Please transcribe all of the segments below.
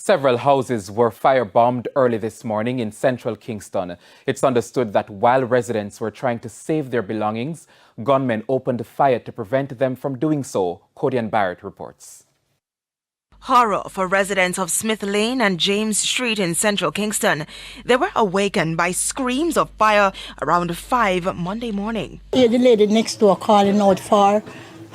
Several houses were firebombed early this morning in central Kingston. It's understood that while residents were trying to save their belongings, gunmen opened fire to prevent them from doing so, Cody and Barrett reports. Horror for residents of Smith Lane and James Street in central Kingston. They were awakened by screams of fire around 5 Monday morning. The lady next door calling out for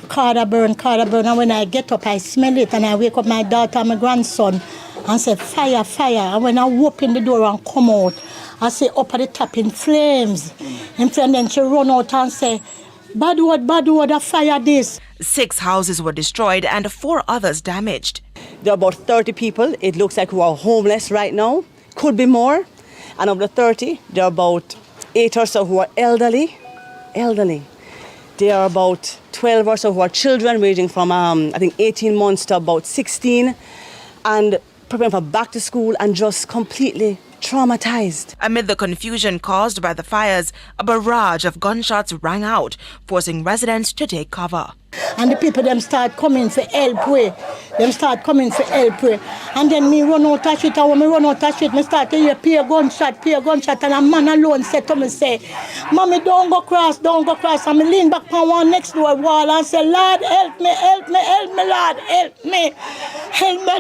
car burn, and when I get up I smell it and I wake up my daughter and my grandson and say fire, fire, and when I open the door and come out, I say up at the top in flames. And then she run out and say, bad word, a fire this. 6 houses were destroyed and 4 others damaged. There are about 30 people, it looks like, who are homeless right now. Could be more. And of the 30, there are about 8 or so who are elderly. There are about 12 or so who are children, ranging from, I think, 18 months to about 16. And preparing for back to school and just completely traumatized. Amid the confusion caused by the fires, a barrage of gunshots rang out, forcing residents to take cover. And the people them start coming for help way. And then me run out of shit, and when me run out of shit, me start to hear peer gunshot, and a man alone said to me, say, Mommy, don't go cross. And me lean back on one next door wall and say, Lord, help me, Lord, help me,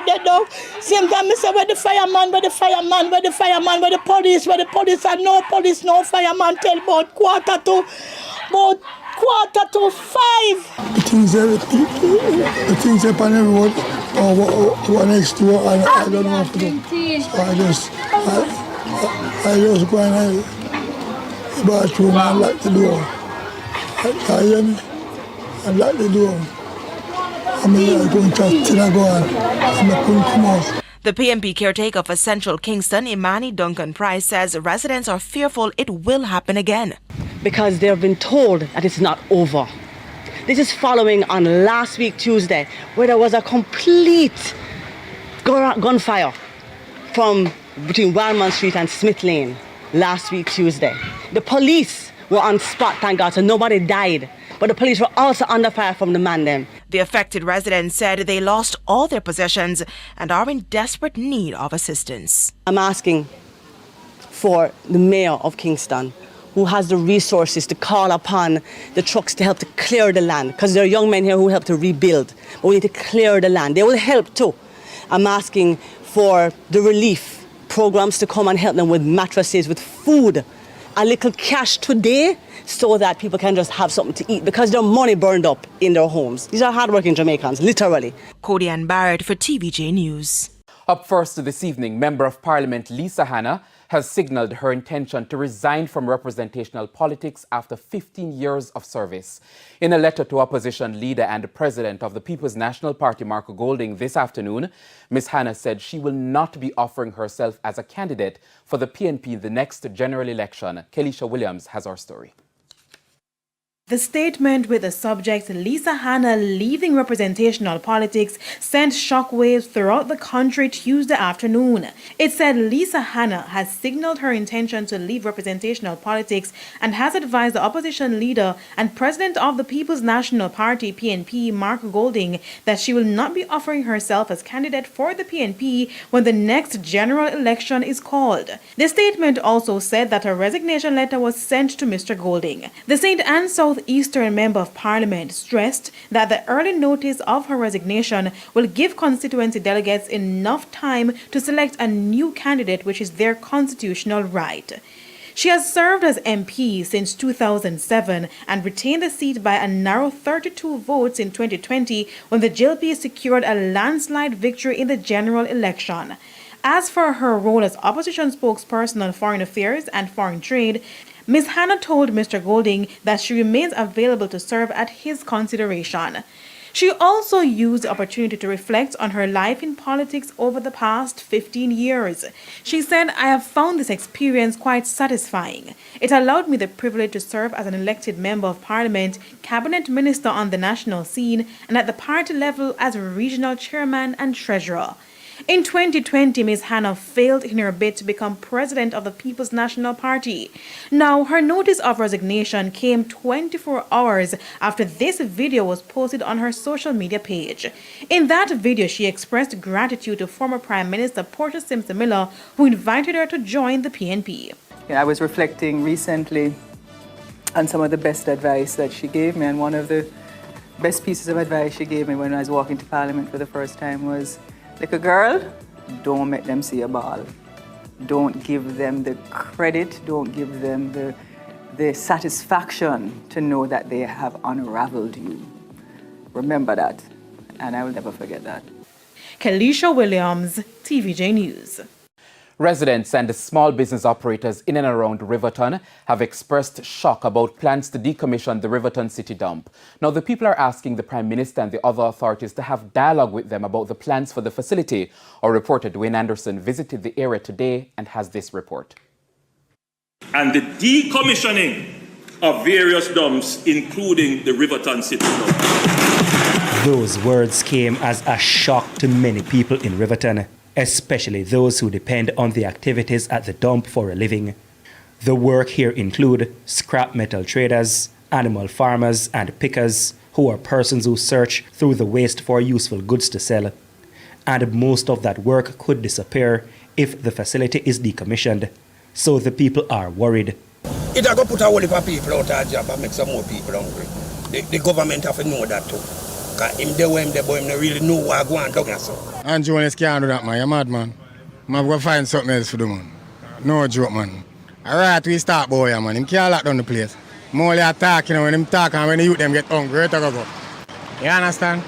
dead dog. Same time me say, where the fireman, where the police, and no police, no fireman, till about quarter to 5. The things upon the road or next door, and I don't know what to do. So I just go in the bathroom and lock the door. I hear me? I lock the door. I mean, I go and chat till I go on, and I couldn't come out. The PNP caretaker for Central Kingston, Imani Duncan Price, says residents are fearful it will happen again. Because they have been told that it's not over. This is following on last week, Tuesday, where there was a complete gunfire from between Wildman Street and Smith Lane last week, Tuesday. The police were on spot, thank God, so nobody died. But the police were also under fire from the man then. The affected residents said they lost all their possessions and are in desperate need of assistance. I'm asking for the mayor of Kingston, who has the resources to call upon the trucks to help to clear the land, because there are young men here who help to rebuild, but we need to clear the land. They will help too. I'm asking for the relief programs to come and help them with mattresses, with food, a little cash today, so that people can just have something to eat, because their money burned up in their homes. These are hardworking Jamaicans, literally. Cody and Barrett for TVJ News. Up first this evening, Member of Parliament Lisa Hanna has signalled her intention to resign from representational politics after 15 years of service. In a letter to opposition leader and president of the People's National Party, Marco Golding, this afternoon, Ms. Hanna said she will not be offering herself as a candidate for the PNP in the next general election. Kelisha Williams has our story. The statement with the subject Lisa Hanna leaving representational politics sent shockwaves throughout the country Tuesday afternoon. It said Lisa Hanna has signaled her intention to leave representational politics and has advised the opposition leader and president of the People's National Party PNP, Mark Golding, that she will not be offering herself as candidate for the PNP when the next general election is called. The statement also said that a resignation letter was sent to Mr. Golding. The St. Anne Southeastern Member of Parliament stressed that the early notice of her resignation will give constituency delegates enough time to select a new candidate, which is their constitutional right. She has served as MP since 2007 and retained the seat by a narrow 32 votes in 2020 when the JLP secured a landslide victory in the general election. As for her role as opposition spokesperson on foreign affairs and foreign trade, Ms. Hanna told Mr. Golding that she remains available to serve at his consideration. She also used the opportunity to reflect on her life in politics over the past 15 years. She said, "I have found this experience quite satisfying. It allowed me the privilege to serve as an elected member of parliament, cabinet minister on the national scene, and at the party level as regional chairman and treasurer. In 2020, Ms. Hanna failed in her bid to become president of the People's National Party. Now, her notice of resignation came 24 hours after this video was posted on her social media page. In that video, she expressed gratitude to former Prime Minister Porter Simpson Miller, who invited her to join the PNP. I was reflecting recently on some of the best advice that she gave me, and one of the best pieces of advice she gave me when I was walking to Parliament for the first time was, like a girl, don't make them see a ball. Don't give them the credit, don't give them the satisfaction to know that they have unraveled you. Remember that, and I will never forget that. Kelisha Williams, TVJ News. Residents and small business operators in and around Riverton have expressed shock about plans to decommission the Riverton city dump. Now, the people are asking the Prime Minister and the other authorities to have dialogue with them about the plans for the facility. Our reporter Dwayne Anderson visited the area today and has this report. And the decommissioning of various dumps, including the Riverton city dump. Those words came as a shock to many people in Riverton, especially those who depend on the activities at the dump for a living. The work here include scrap metal traders, animal farmers and pickers, who are persons who search through the waste for useful goods to sell. And most of that work could disappear if the facility is decommissioned. So the people are worried. It are going to put a whole heap of people out of job and make some more people hungry. The government have to know that too. Because him they really know what going on. And Jonas can't do that, man. You're mad, man. I'm going to find something else for the man. No joke, man. All right, we start, boy, man. Him can't lock down the place. More they attack, you know, when him talk and when the youth them get hungry, it go. You understand?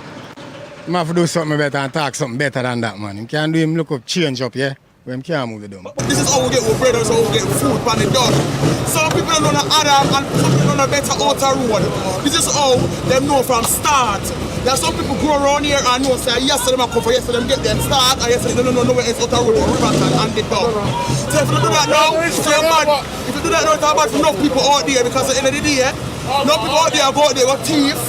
Him have to do something better and talk something better than that, man. Him can't do him look up, change up, yeah? When him can't move the dumb. This is how we get our bread, so we get food on the dog. Some people don't know Adam and some people don't know better outer road. This is how them know from start. There are some people go around here and know say yes, them come for yes, them get them start, and yes, they don't know where it's outer road, Riverton and the dog. So if you do that now, it's mad. If you do that now, it's about enough people out there, because at the end of the day, enough people out there go thief.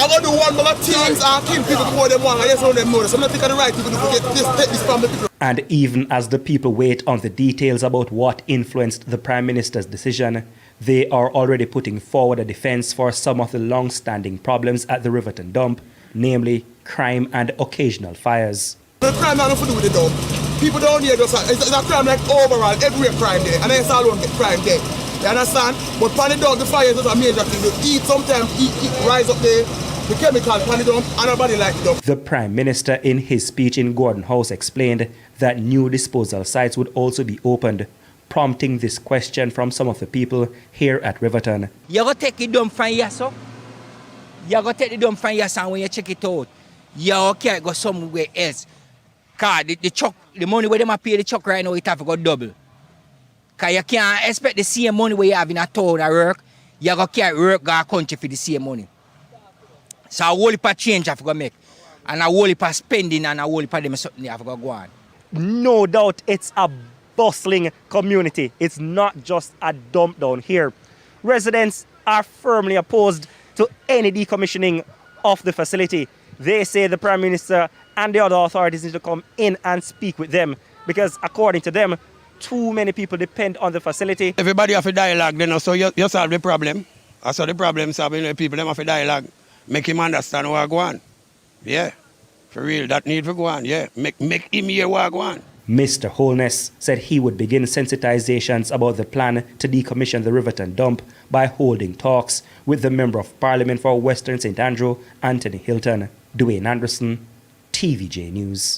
I got to do one more things and kill people before they want. I just want them know this. I'm not taking the right people to get this, take this from the people. And even as the people wait on the details about what influenced the Prime Minister's decision, they are already putting forward a defense for some of the long-standing problems at the Riverton dump, namely crime and occasional fires. The crime has nothing to do with the dump. People down here just it's a crime like overall, everywhere crime there, and then it's all one crime there. You understand? But pan the dump, the fires is a major thing. You eat sometimes, rise up there. The chemical pan the dump, and nobody like the dump. The Prime Minister, in his speech in Gordon House, explained that new disposal sites would also be opened, prompting this question from some of the people here at Riverton. You go take the dump from here, so? You go take the dump from here, and when you check it out, you can't go somewhere else. Because the money where they pay the truck right now, it have to go double. Because you can't expect the same money where you have in a town or work, you go carry work go a country for the same money. So a whole heap of change have to go make. And a whole heap of spending and a whole heap of them something have to go on. No doubt it's a bustling community. It's not just a dump down here. Residents are firmly opposed to any decommissioning of the facility. They say the Prime Minister and the other authorities need to come in and speak with them, because according to them, too many people depend on the facility. Everybody have a dialogue, then, so you solve the problem. I saw the problem solving, people them have a dialogue. Make him understand what go on. Yeah, for real, that need to go on, yeah. Make him hear what go on. Mr. Holness said he would begin sensitizations about the plan to decommission the Riverton dump by holding talks with the Member of Parliament for Western St. Andrew, Anthony Hilton. Dwayne Anderson, TVJ News.